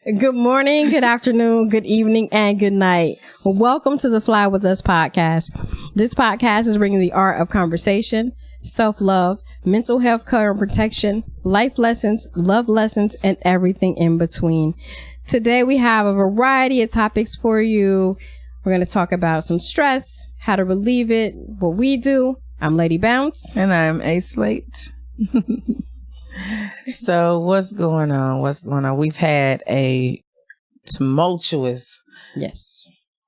Good morning, good afternoon, good evening, and good night. Welcome to the Fly With Us podcast. This podcast is bringing the art of conversation, self-love, mental health care and protection, life lessons, love lessons, and everything in between. Today we have a variety of topics for you. We're going to talk about some stress, how to relieve it, what we do. I'm Lady Bounce. And I'm A Slate. So what's going on? We've had a tumultuous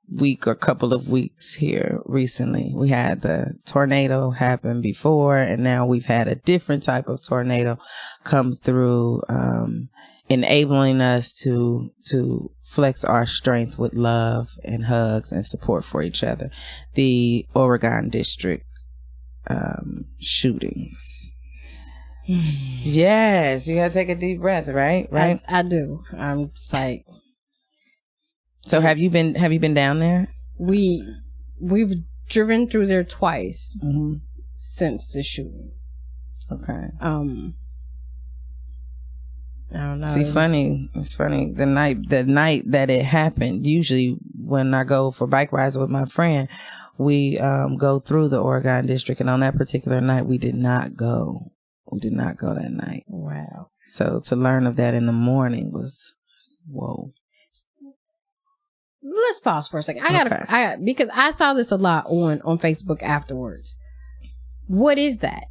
week or couple of weeks here recently. We had the tornado happen before, and now we've had a different type of tornado come through, enabling us to flex our strength with love and hugs and support for each other. The Oregon District shootings. Yes, you gotta take a deep breath, right? I do. I'm just like. So have you been down there? We've driven through there twice since the shooting. Okay. I don't know. See, it's funny. The night that it happened, usually when I go for bike rides with my friend, we go through the Oregon District, and on that particular night, we did not go. We did not go that night. Wow. So to learn of that in the morning was, whoa. Let's pause for a second. Because I saw this a lot on Facebook afterwards. What is that?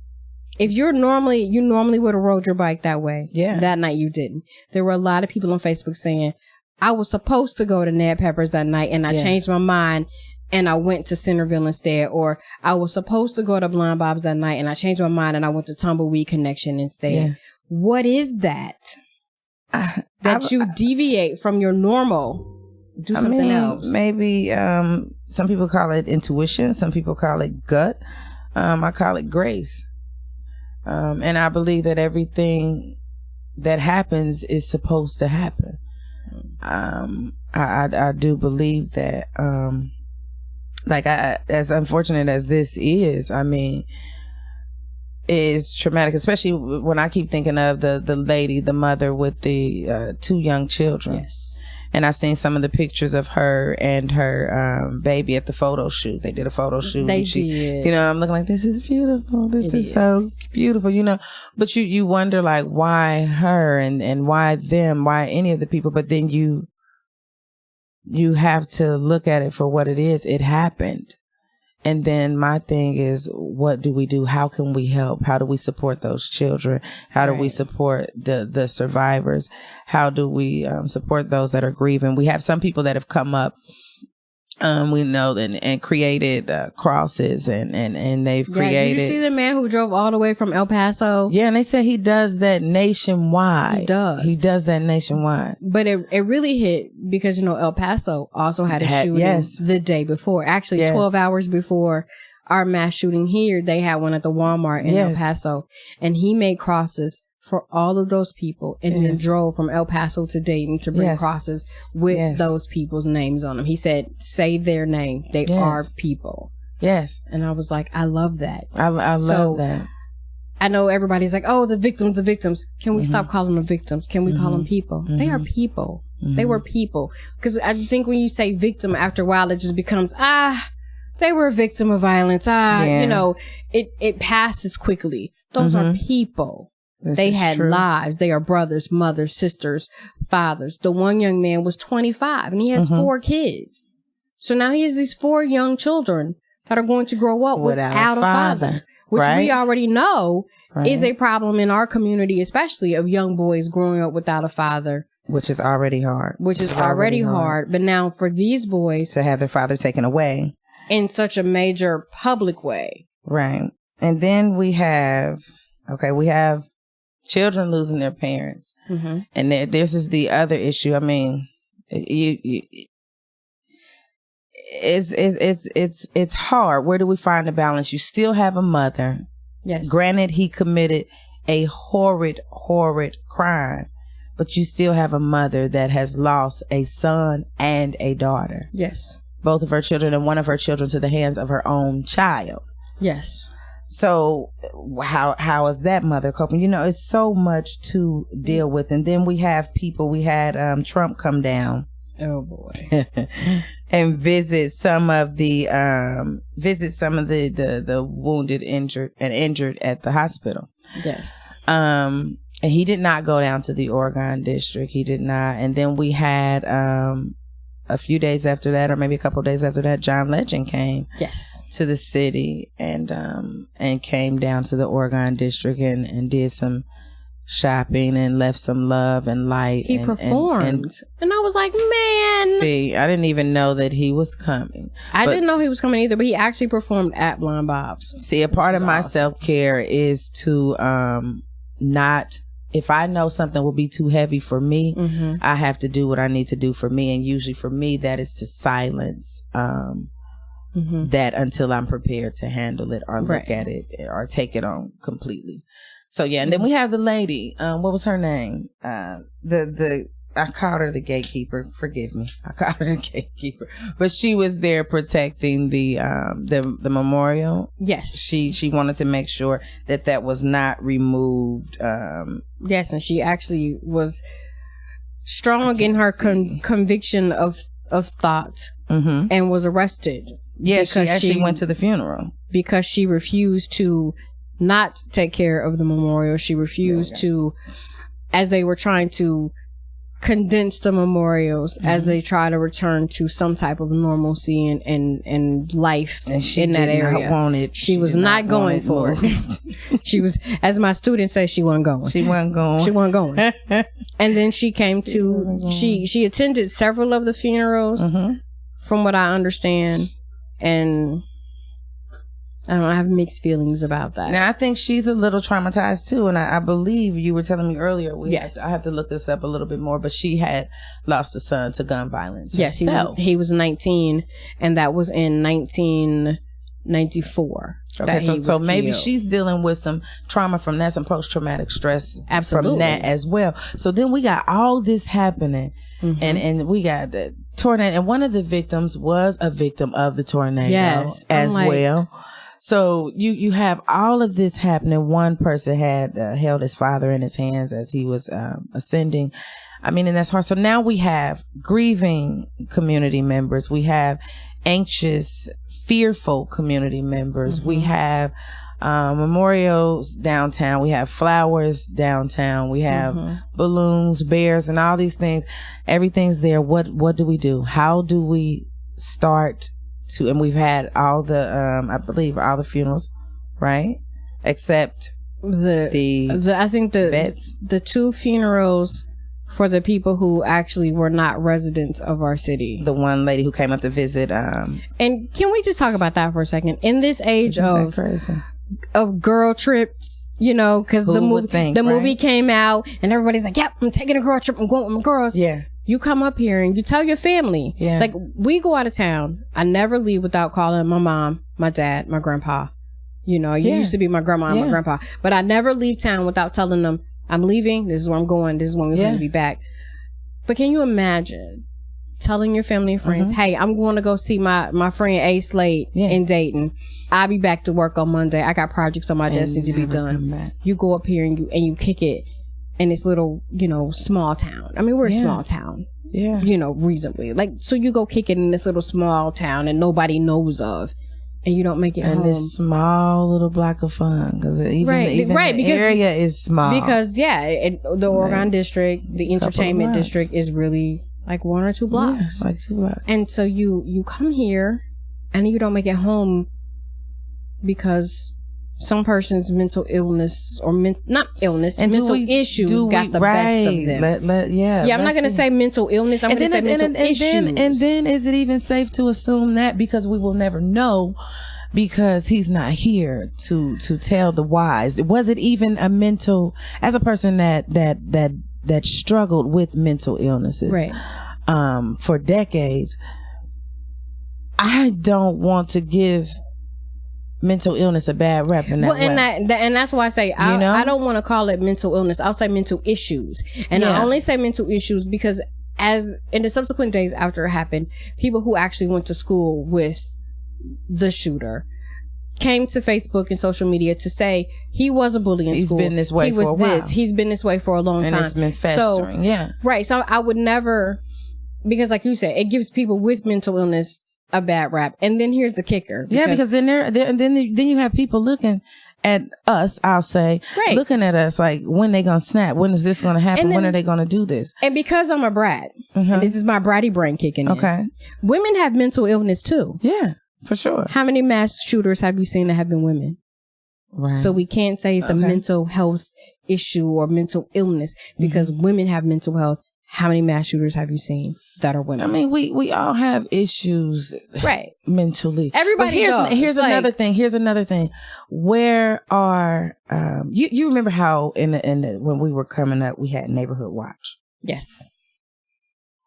If you normally would have rode your bike that way. Yeah. That night you didn't. There were a lot of people on Facebook saying, I was supposed to go to Ned Pepper's that night and I changed my mind and I went to Centerville instead. Or I was supposed to go to Blind Bob's that night and I changed my mind and I went to Tumbleweed Connection instead. Yeah. What is that? That you deviate from your normal, do something else? Maybe some people call it intuition. Some people call it gut. I call it grace. And I believe that everything that happens is supposed to happen. I do believe that, as unfortunate as this is, is traumatic, especially when I keep thinking of the mother with the 2 young children. Yes. And I seen some of the pictures of her and her baby at the photo shoot. They did a photo shoot. They did. I'm looking like, this is beautiful. This is so beautiful, But you wonder, like, why her and why them, why any of the people. But then you have to look at it for what it is. It happened. And then my thing is, what do we do? How can we help? How do we support those children? How do we support the survivors? How do we support those that are grieving? We have some people that have come up, we know, and created crosses and they've created. Did you see the man who drove all the way from El Paso? Yeah, and they said he does that nationwide. He does that nationwide. But it really hit because, El Paso also had a shooting the day before. Actually, 12 hours before our mass shooting here, they had one at the Walmart in El Paso. And he made crosses for all of those people and then drove from El Paso to Dayton to bring crosses with those people's names on them. He said, say their name. They are people. Yes. And I was like, I love that. I love that. I know everybody's like, oh, the victims. Can we stop calling them victims? Can we call them people? They are people. They were people. Because I think when you say victim, after a while, it just becomes, they were a victim of violence. It passes quickly. Those are people. They had lives. They are brothers, mothers, sisters, fathers. The one young man was 25 and he has 4 kids. So now he has these 4 young children that are going to grow up without a father. Which we already know is a problem in our community, especially of young boys growing up without a father. Which is already hard. But now for these boys to have their father taken away in such a major public way. Right. And then we have children losing their parents. And this is the other issue. It's hard. Where do we find the balance? You still have a mother. Yes. Granted, he committed a horrid crime, but you still have a mother that has lost a son and a daughter. Yes. Both of her children and one of her children to the hands of her own child. Yes. So how is that mother coping? It's so much to deal with. And then we had Trump come down. Oh boy. And visit some of the wounded, injured at the hospital. Yes. And he did not go down to the Oregon district. He did not. And then we had a few days after that, or maybe a couple of days after that, John Legend came to the city and came down to the Oregon district and did some shopping and left some love and light. He performed. And I was like, man. See, I didn't even know that he was coming. I didn't know he was coming either, but he actually performed at Blind Bob's. See, a part of my self-care is to not... If I know something will be too heavy for me, I have to do what I need to do for me. And usually for me, that is to silence that until I'm prepared to handle it or look at it or take it on completely. So, yeah. And then we have the lady. What was her name? I called her the gatekeeper. Forgive me. I called her the gatekeeper. But she was there protecting the memorial. Yes. She wanted to make sure that was not removed. Yes, and she actually was strong in her conviction of thought and was arrested. Yeah, she actually went to the funeral. Because she refused to not take care of the memorial. She refused to, as they were trying to condense the memorials as they try to return to some type of normalcy and life in that area. She was not going for it. She was, as my student says, she wasn't going. She wasn't going. And then she came to, she attended several of the funerals from what I understand. And I don't have mixed feelings about that. Now, I think she's a little traumatized too. And I believe you were telling me earlier. I have to look this up a little bit more, but she had lost a son to gun violence. Yes, he was 19, and that was in 1994. Okay, so maybe she's dealing with some trauma from that, some post-traumatic stress from that as well. So then we got all this happening, and we got the tornado, and one of the victims was a victim of the tornado as well. So you have all of this happening. One person had held his father in his hands as he was ascending. I mean, and that's hard. So now we have grieving community members. We have anxious, fearful community members. We have memorials downtown. We have flowers downtown. We have balloons, bears, and all these things. Everything's there. What do we do? How do we start to? And we've had all the I believe all the funerals, right? Except I think the two funerals for the people who actually were not residents of our city. The one lady who came up to visit. And can we just talk about that for a second? In this age of girl trips, because the movie came out and everybody's like, yep, I'm taking a girl trip. I'm going with my girls. Yeah. You come up here and you tell your family. Yeah. Like, we go out of town. I never leave without calling my mom, my dad, my grandpa. You used to be my grandma and my grandpa. But I never leave town without telling them, I'm leaving. This is where I'm going. This is when we're going to be back. But can you imagine telling your family and friends, hey, I'm going to go see my friend A Slade in Dayton. I'll be back to work on Monday. I got projects on my desk to be done. You go up here and you kick it in this little, small town. I mean, we're a small town. Yeah. Reasonably. Like, so you go kick it in this little small town and nobody knows of. And you don't make it home. And this small little block of fun. Because the area is small. Because, the Oregon district, the entertainment district is really like 1 or 2 blocks. Yeah, it's like 2 blocks. And so you come here and you don't make it home because some person's mental illness or mental issues got the best of them. I'm not going to say mental illness. I'm going to say mental issues. And then is it even safe to assume that? Because we will never know, because he's not here to tell the whys. Was it even a mental, as a person that struggled with mental illnesses for decades, I don't want to give mental illness a bad rep in that way. And that's why I say I don't want to call it mental illness. I'll say mental issues. And I only say mental issues because as in the subsequent days after it happened, people who actually went to school with the shooter came to Facebook and social media to say he was a bully in school. He's been this way for a while. He's been this way for a long time. And it's been festering, Right. So I would never, because like you said, it gives people with mental illness a bad rap. And then here's the kicker. Because then then you have people looking at us, I'll say, looking at us like, when they gonna snap? When is this gonna happen? When are they gonna do this? And because I'm a brat, and this is my bratty brain kicking in. Okay. Women have mental illness too. Yeah, for sure. How many mass shooters have you seen that have been women? Right. So we can't say it's a mental health issue or mental illness because women have mental health. How many mass shooters have you seen that are women? I mean, we all have issues, mentally. Everybody does. Here's another thing. Here's another thing. Where are you remember how when we were coming up, we had Neighborhood Watch? Yes.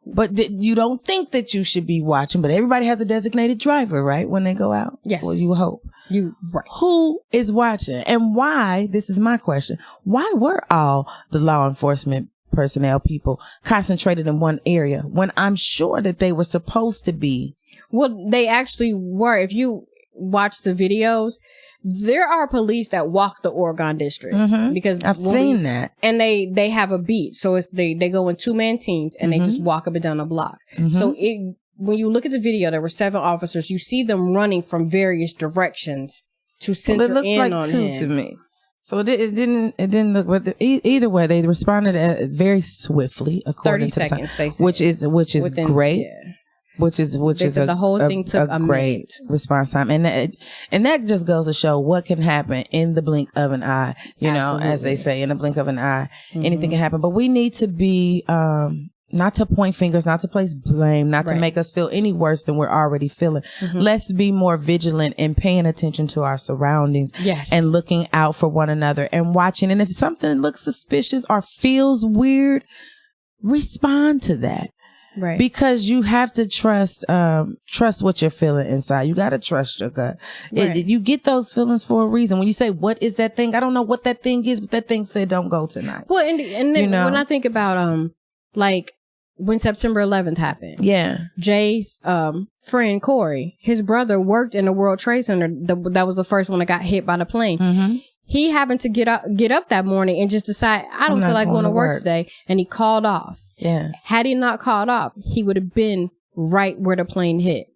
But you don't think that you should be watching, but everybody has a designated driver, right? When they go out. Yes. Well, you hope. Right. Who is watching, and why? This is my question. Why were all the law enforcement personnel people concentrated in one area when I'm sure that they were supposed to be? Well, they actually were. If you watch the videos, there are police that walk the Oregon district because I've seen that, and they have a beat. So it's they go in 2-man teams and they just walk up and down the block. So when you look at the video, there were 7 officers. You see them running from various directions to center in on him. It looked like 2 to me. So it didn't look, but either way, they responded very swiftly, according 30 to seconds, the sign, which is great. Yeah. Which is the whole thing took a great response time, and that just goes to show what can happen in the blink of an eye. You know, as they say, in the blink of an eye, anything can happen. But we need to be not to point fingers, not to place blame, not to make us feel any worse than we're already feeling. Let's be more vigilant in paying attention to our surroundings and looking out for one another and watching. And if something looks suspicious or feels weird, respond to that. Right. Because you have to trust what you're feeling inside. You got to trust your gut. You get those feelings for a reason. When you say, what is that thing? I don't know what that thing is, but that thing said, don't go tonight. Well, and then when I think about, like when September 11th happened. Yeah. Jay's, friend Corey, his brother worked in the World Trade Center. That was the first one that got hit by the plane. He happened to get up that morning and just decide, I don't feel like going to work today. And he called off. Yeah. Had he not called off, he would have been right where the plane hit.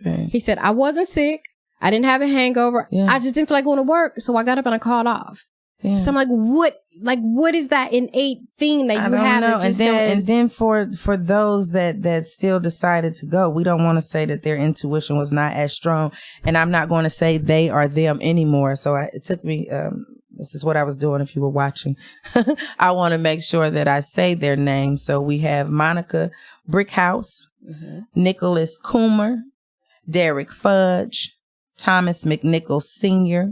Okay. He said, I wasn't sick. I didn't have a hangover. Yeah. I just didn't feel like going to work. So I got up and I called off. Yeah. So I'm like, what is that innate thing that you have? Know. And then for those that still decided to go, we don't want to say that their intuition was not as strong. And I'm not going to say they are them anymore. So it took me, this is what I was doing if you were watching. I want to make sure that I say their names. So we have Monica Brickhouse, Nicholas Coomer, Derek Fudge, Thomas McNichol Sr.,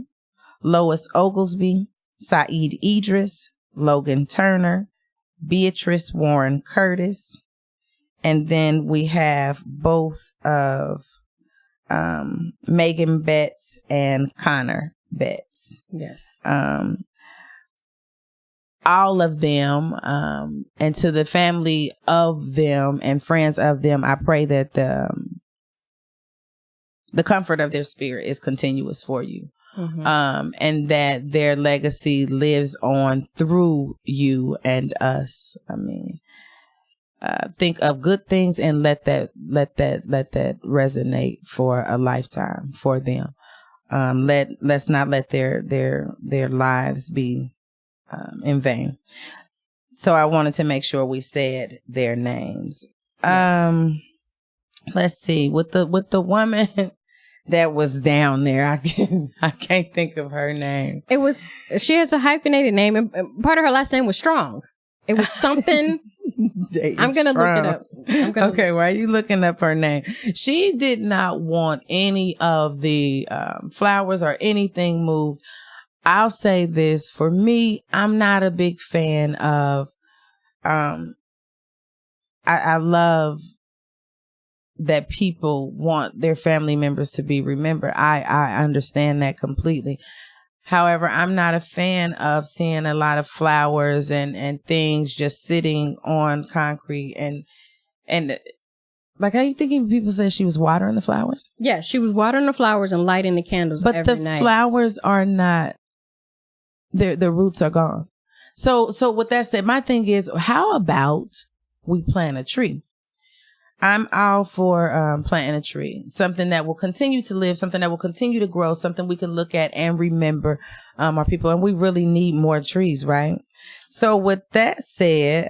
Lois Oglesby, Saeed Idris, Logan Turner, Beatrice Warren Curtis, and then we have both of Megan Betts and Connor Betts. Yes. All of them, and to the family of them and friends of them, I pray that the comfort of their spirit is continuous for you. And that their legacy lives on through you and us. I mean, think of good things and let that resonate for a lifetime for them. Let's not let their lives be in vain. So I wanted to make sure we said their names. Yes. Let's see, with the woman that was down there, I can't think of her name. She has a hyphenated name, and part of her last name was Strong. It was something. I'm gonna look it up. Okay, why are you looking up her name? She did not want any of the flowers or anything moved. I'll say this, for me, I'm not a big fan of. I love that people want their family members to be remembered. I understand that completely. However, I'm not a fan of seeing a lot of flowers and things just sitting on concrete and Like, how you thinking people say she was watering the flowers? Yeah, she was watering the flowers and lighting the candles but every the night. flowers are not, their roots are gone. So with that said, my thing is, how about we plant a tree? I'm all for planting a tree, something that will continue to live, something that will continue to grow, something we can look at and remember our people. And we really need more trees, right? So with that said,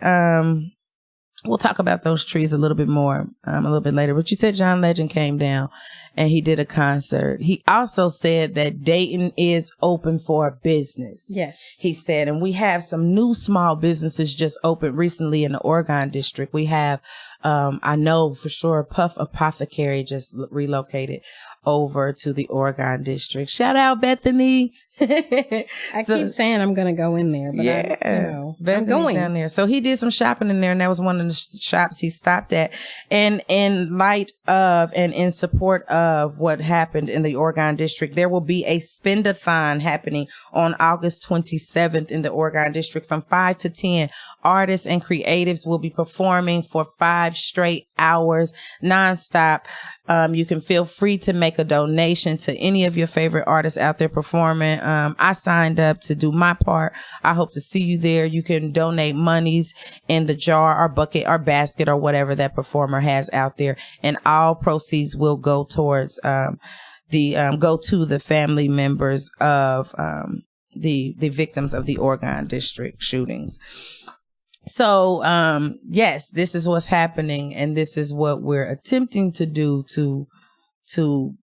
we'll talk about those trees a little bit more a little bit later. But you said John Legend came down and he did a concert. He also said that Dayton is open for business. Yes. He said, and we have some new small businesses just opened recently in the Oregon district. We have, I know for sure, Puff Apothecary just relocated over to the Oregon district. Shout out Bethany. I keep saying I'm going to go in there, but I'm going down there. So he did some shopping in there, and that was one of the shops he stopped at. And in light of and in support of what happened in the Oregon district, there will be a spend-a-thon happening on August 27th in the Oregon district from 5 to 10. Artists and creatives will be performing for 5 straight hours nonstop. You can feel free to make a donation to any of your favorite artists out there performing. I signed up to do my part. I hope to see you there. You can donate monies in the jar or bucket or basket or whatever that performer has out there. And all proceeds will go towards, go to the family members of, the victims of the Oregon district shootings. So, yes, this is what's happening, and this is what we're attempting to do to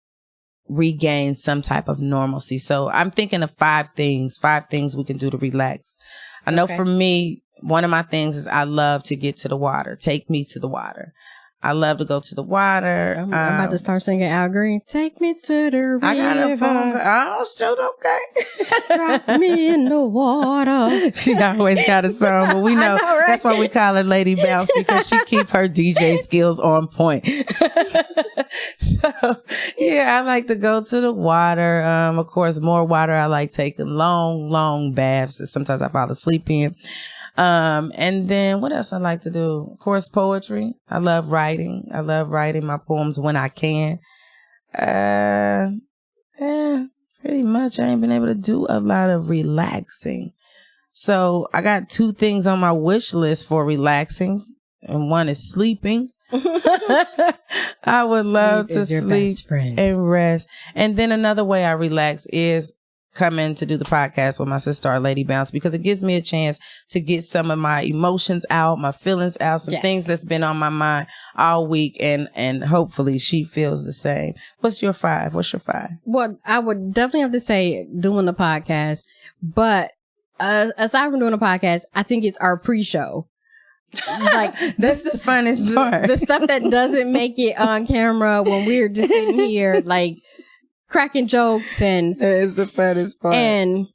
regain some type of normalcy. So I'm thinking of 5 things we can do to relax. I know for me, one of my things is I love to get to the water. Take me to the water. I love to go to the water. I'm about to start singing Al Green. Take me to the river. I got a phone. Oh, shoot, okay. Drop me in the water. She always got a song, but we know, right? That's why we call her Lady Bounce, because she keep her DJ skills on point. So, yeah, I like to go to the water. Of course, more water. I like taking long baths that sometimes I fall asleep in. And then what else I like to do? Of course, poetry. I love writing. I love writing my poems when I can. Pretty much I ain't been able to do a lot of relaxing. So I got 2 things on my wish list for relaxing, and one is sleeping. I would love to sleep and rest. And then another way I relax is coming to do the podcast with my sister, our Lady Bounce, because it gives me a chance to get some of my emotions out, my feelings out, some things that's been on my mind all week, and hopefully she feels the same. What's your 5? Well, I would definitely have to say doing the podcast, but aside from doing the podcast, I think it's our pre-show. Like that's the funnest part. The stuff that doesn't make it on camera when we're just sitting here, like cracking jokes, and that is the funnest part. And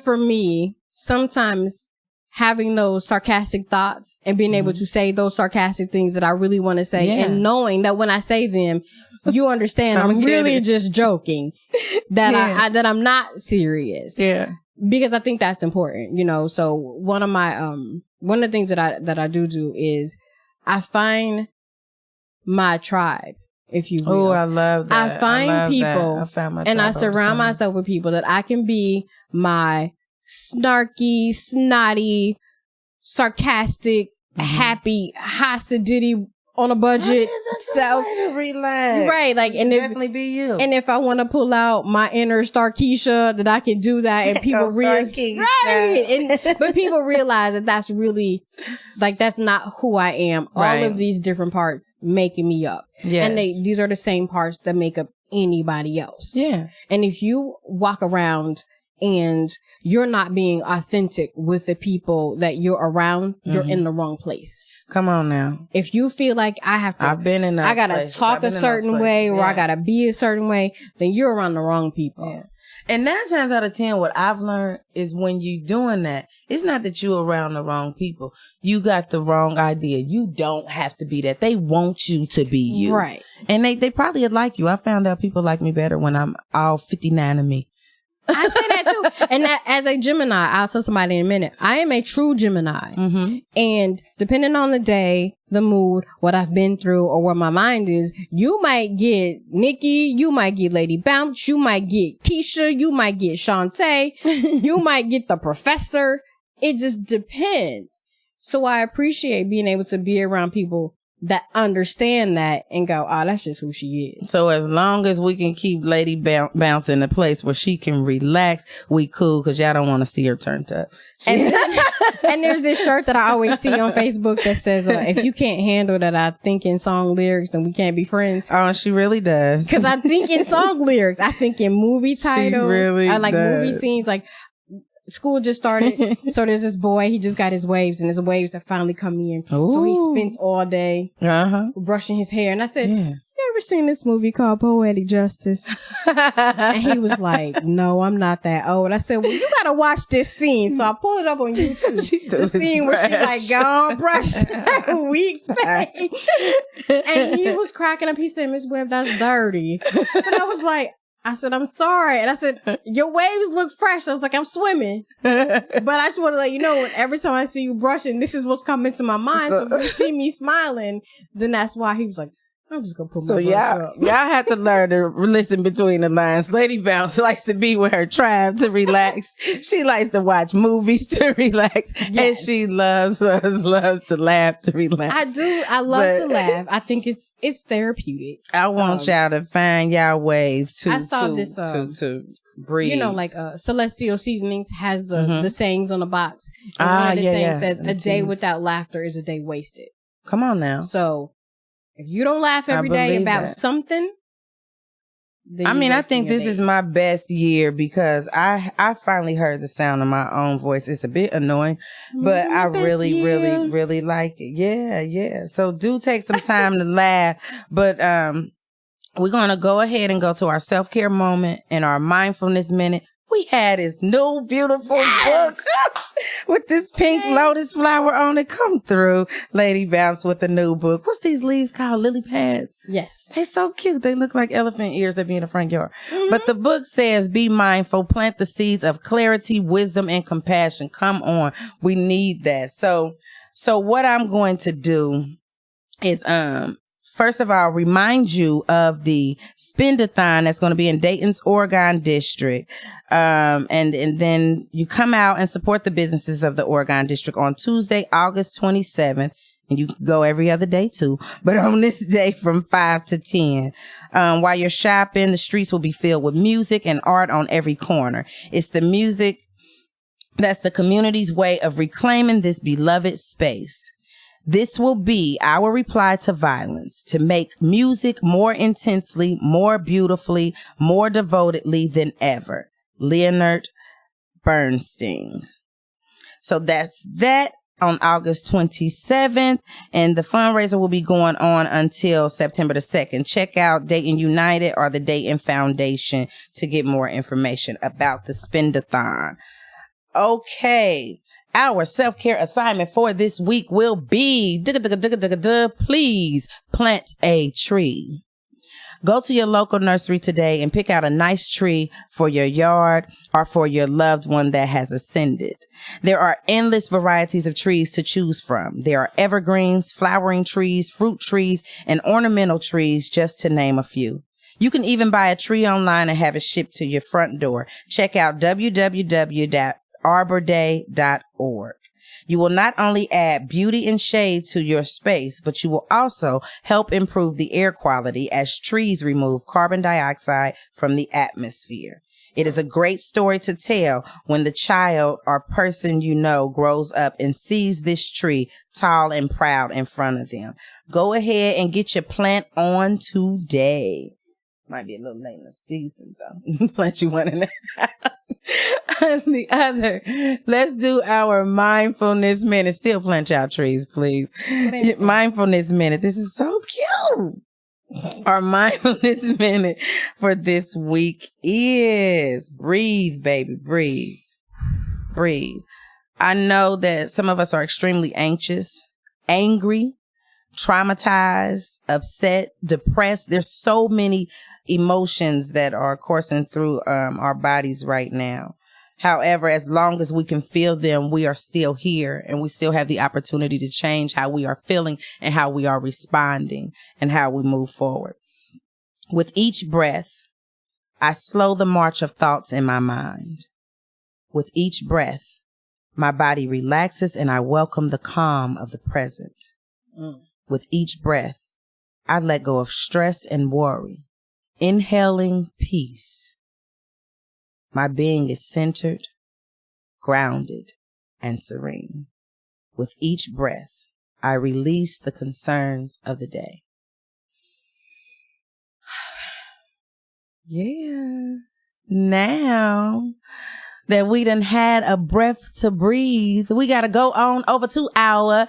for me, sometimes having those sarcastic thoughts and being able to say those sarcastic things that I really want to say, and knowing that when I say them, you understand I'm really just joking, that that I'm not serious. Yeah. Because I think that's important, you know. So one of the things that I do is I find my tribe, if you will. Oh, I love that. I find people, I found my and I surround myself with people that I can be my snarky, snotty, sarcastic, happy, hasididy on a budget self. To relax. Right. Like, and definitely be you. And if I want to pull out my inner Starkeisha, that I can do that, and people but people realize that that's really, like, that's not who I am. Right. All of these different parts making me up. Yes. And these are the same parts that make up anybody else. Yeah. And if you walk around and you're not being authentic with the people that you're around, you're in the wrong place. Come on now. If you feel like I've been in those I gotta places. talk a certain way, or I gotta be a certain way, then you're around the wrong people. Yeah. And 9 times out of 10, what I've learned is when you're doing that, it's not that you're around the wrong people. You got the wrong idea. You don't have to be that. They want you to be you. Right. And they probably like you. I found out people like me better when I'm all 59 of me. I say that too. And that, as a Gemini, I'll tell somebody in a minute, I am a true Gemini. Mm-hmm. And depending on the day, the mood, what I've been through, or where my mind is. You might get Nikki, you might get Lady Bounce, you might get Keisha, you might get Shantae, you might get the professor. It just depends. So I appreciate being able to be around people that understand that and go, oh, that's just who she is. So as long as we can keep Lady Bounce in a place where she can relax, we cool, because y'all don't want to see her turned up. And there's this shirt that I always see on Facebook that says, if you can't handle that I think in song lyrics, then we can't be friends. Oh, she really does. Because I think in song lyrics, I think in movie titles. She really I like does. movie scenes, like school just started. So there's this boy, he just got his waves, and his waves have finally come in. Ooh. So he spent all day brushing his hair. And I said, you ever seen this movie called Poetic Justice? And he was like, no, I'm not that old. I said, well, you gotta watch this scene. So I pulled it up on YouTube. The scene where she like gone brushed her week's face. And he was cracking up. He said, Miss Webb, that's dirty. And I was like, I said, I'm sorry. And I said, your waves look fresh. I was like, I'm swimming. But I just want to let you know, every time I see you brushing, this is what's coming to my mind. So if you see me smiling, then that's why. He was like, I'm just going to put my brush up. Y'all have to learn to listen between the lines. Lady Bounce likes to be with her tribe to relax. She likes to watch movies to relax. Yes. And she loves to laugh to relax. I do. I love to laugh. I think it's therapeutic. I want y'all to find y'all ways to, I saw this, to breathe. You know, like Celestial Seasonings has the sayings on the box. And one of the sayings says, a day without laughter is a day wasted. Come on now. So if you don't laugh every day about something, I mean, I think this is my best year because I finally heard the sound of my own voice. It's a bit annoying, but I really, really, really like it. Yeah. So do take some time to laugh. But we're going to go ahead and go to our self-care moment and our mindfulness minute. We had this new beautiful book with this pink lotus flower on it. Come through, Lady Bounce, with the new book. What's these leaves called? Lily pads? Yes. They're so cute. They look like elephant ears that be in the front yard. But the book says, be mindful, plant the seeds of clarity, wisdom, and compassion. Come on. We need that. So what I'm going to do is, first of all, remind you of the Spend-a-thon that's going to be in Dayton's Oregon District. And then you come out and support the businesses of the Oregon District on Tuesday, August 27th. And you can go every other day too. But on this day from 5 to 10, while you're shopping, the streets will be filled with music and art on every corner. It's the music that's the community's way of reclaiming this beloved space. This will be our reply to violence, to make music more intensely, more beautifully, more devotedly than ever. Leonard Bernstein. So that's that on August 27th, and the fundraiser will be going on until September the 2nd. Check out Dayton United or the Dayton Foundation to get more information about the Spend-a-thon. Okay. Our self-care assignment for this week will be, please plant a tree. Go to your local nursery today and pick out a nice tree for your yard or for your loved one that has ascended. There are endless varieties of trees to choose from. There are evergreens, flowering trees, fruit trees, and ornamental trees, just to name a few. You can even buy a tree online and have it shipped to your front door. Check out www.arborday.org. You will not only add beauty and shade to your space, but you will also help improve the air quality as trees remove carbon dioxide from the atmosphere. It is a great story to tell when the child or person you know grows up and sees this tree tall and proud in front of them. Go ahead and get your plant on today. Might be a little late in the season, though. Plant you one in the house. On the other, let's do our mindfulness minute. Still plant y'all trees, please. Mindfulness minute. This is so cute. Our mindfulness minute for this week is breathe, baby, breathe. Breathe. I know that some of us are extremely anxious, angry, traumatized, upset, depressed. There's so many emotions that are coursing through our bodies right now. However, as long as we can feel them, we are still here and we still have the opportunity to change how we are feeling and how we are responding and how we move forward. With each breath, I slow the march of thoughts in my mind. With each breath, my body relaxes and I welcome the calm of the present. With each breath, I let go of stress and worry, inhaling peace. My being is centered, grounded, and serene. With each breath, I release the concerns of the day. Yeah. Now that we done had a breath to breathe, we got to go on over to our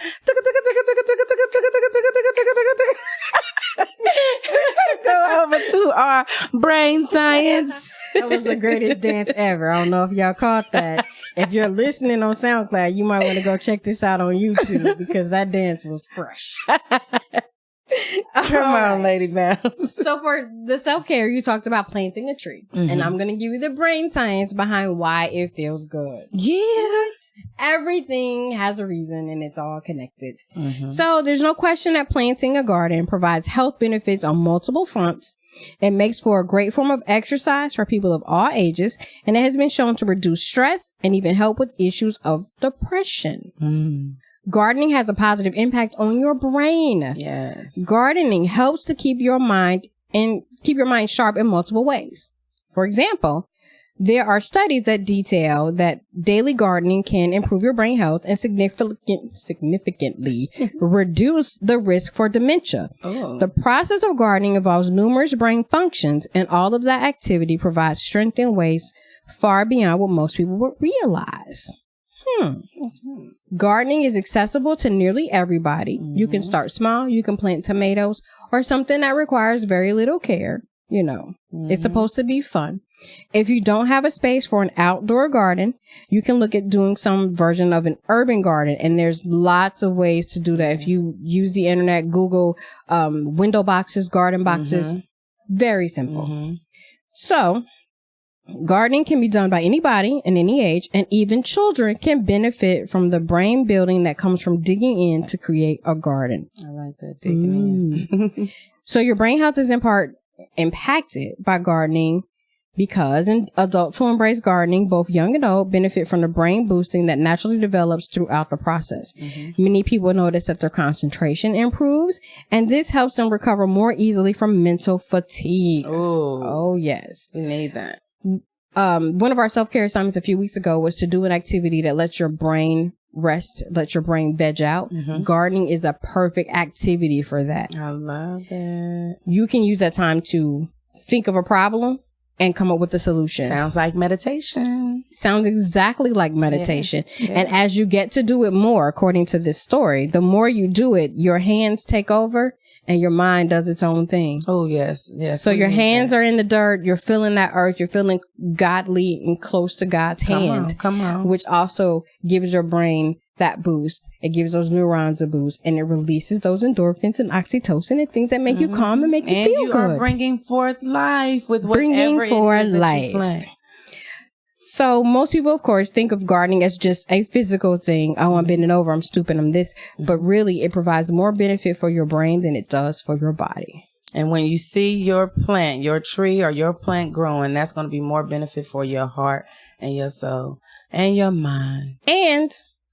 go over to our brain science. That was the greatest dance ever. I don't know if y'all caught that. If you're listening on SoundCloud, you might want to go check this out on YouTube because that dance was fresh. Come on, Lady Bounce. So for the self-care, you talked about planting a tree. And I'm going to give you the brain science behind why it feels good. Yeah. Everything has a reason and it's all connected. So there's no question that planting a garden provides health benefits on multiple fronts. It makes for a great form of exercise for people of all ages, and it has been shown to reduce stress and even help with issues of depression. Gardening has a positive impact on your brain. Yes. Gardening helps to keep your mind sharp in multiple ways. For example, there are studies that detail that daily gardening can improve your brain health and significantly reduce the risk for dementia. The process of gardening involves numerous brain functions, and all of that activity provides strength in ways far beyond what most people would realize. Gardening is accessible to nearly everybody. You can start small. You can plant tomatoes or something that requires very little care. You know, it's supposed to be fun. If you don't have a space for an outdoor garden, you can look at doing some version of an urban garden. And there's lots of ways to do that. If you use the internet, Google window boxes, garden boxes, very simple. So gardening can be done by anybody in any age, and even children can benefit from the brain building that comes from digging in to create a garden. I like that, digging in. So your brain health is in part impacted by gardening because adults who embrace gardening, both young and old, benefit from the brain boosting that naturally develops throughout the process. Many people notice that their concentration improves, and this helps them recover more easily from mental fatigue. Oh, yes. We need that. One of our self-care assignments a few weeks ago was to do an activity that lets your brain rest, let your brain veg out. Gardening is a perfect activity for that. I love it. You can use that time to think of a problem and come up with a solution. Sounds like meditation. Sounds exactly like meditation. And as you get to do it more, according to this story, the more you do it, your hands take over and your mind does its own thing. Oh, yes. Yes. So your hands are in the dirt. You're feeling that earth. You're feeling godly and close to God's hand. Come on. Which also gives your brain that boost. It gives those neurons a boost, and it releases those endorphins and oxytocin and things that make you calm and make you feel good. And you are bringing forth life with whatever it is that you plant. So most people, of course, think of gardening as just a physical thing. Oh, I'm bending over. I'm stooping. I'm this. But really, it provides more benefit for your brain than it does for your body. And when you see your plant, your tree or your plant growing, that's going to be more benefit for your heart and your soul and your mind. And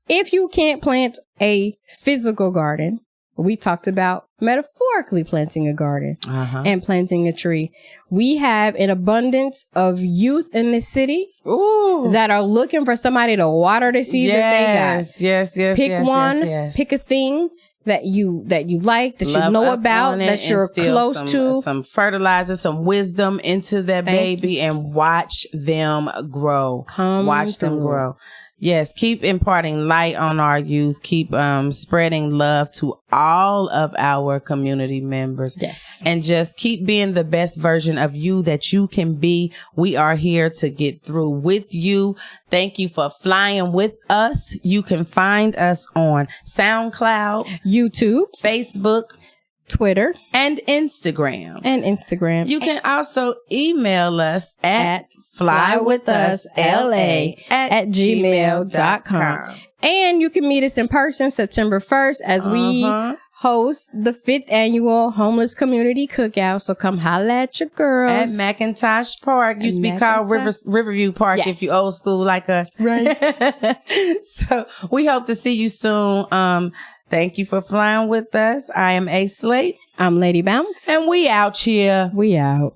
if you can't plant a physical garden, we talked about metaphorically planting a garden and planting a tree. We have an abundance of youth in this city that are looking for somebody to water the seeds that they got. Yes. Pick one, pick a thing that you like, that you know about, that you're close to. Some fertilizer, some wisdom into that baby and watch them grow. Watch them grow. Yes, keep imparting light on our youth. Keep spreading love to all of our community members. Yes. And just keep being the best version of you that you can be. We are here to get through with you. Thank you for flying with us. You can find us on SoundCloud, YouTube, Facebook, Twitter, and Instagram. You can also email us at flywithusla@gmail.com. And you can meet us in person September 1st as we host the 5th annual Homeless Community Cookout. So come holla at your girls. At McIntosh Park. Used to be called Riverview Park if you old school like us. Right. So we hope to see you soon. Thank you for flying with us. I am A. Slate. I'm Lady Bounce. And we out here. We out.